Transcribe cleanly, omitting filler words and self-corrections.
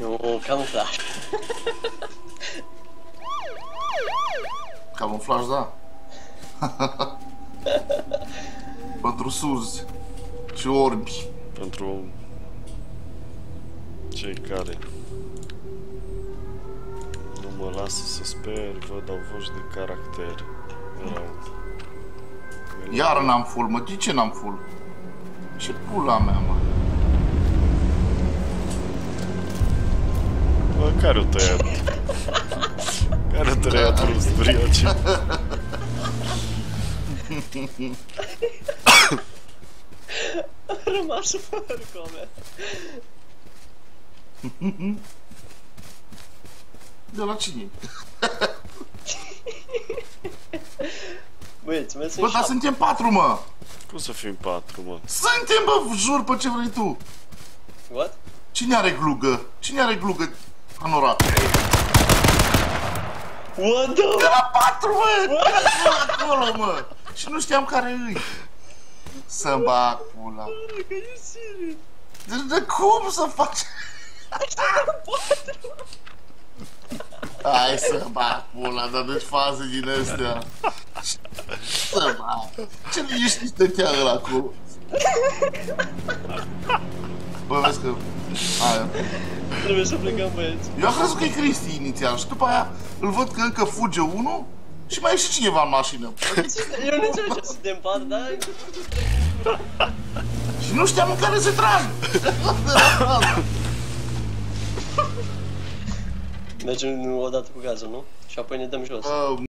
Nu, camuflaj. Camuflaj, da. Pentru surzi și orbi. Pentru cei care nu mă lasă să sper, vă dau voci de caracter. Iar n-am full, mă, de ce n-am full? Ce pula mea, mă? Bă, care o tăiat? Care o tăiat rost, brioce? A rămas fără come. De la cine? Băieți, mai sunt Bă, dar 7. suntem 4, mă! Cum să fim 4, mă? Suntem, bă, jur pe ce vrei tu! What? Cine are glugă? Cine are glugă în oraș? What the... De la 4, mă! Acolo, mă! Și nu știam care îi. Să-mi bag pula. Că e serios. De cum să faci? Hai să bag pula, dar deci faze din astea. Să bag. Ce liniștit stătea ăla acolo? Bă, vezi că... Aia. Trebuie să plecăm, băieți. Eu am crezut că e Cristi inițial și după aia îl văd că încă fuge unul și mai e și cineva în mașină. Eu nu înțeleg ce suntem 4, dar... Și nu știam în care se trag. Mergem o dată cu gazul, nu? Și apoi ne dăm jos.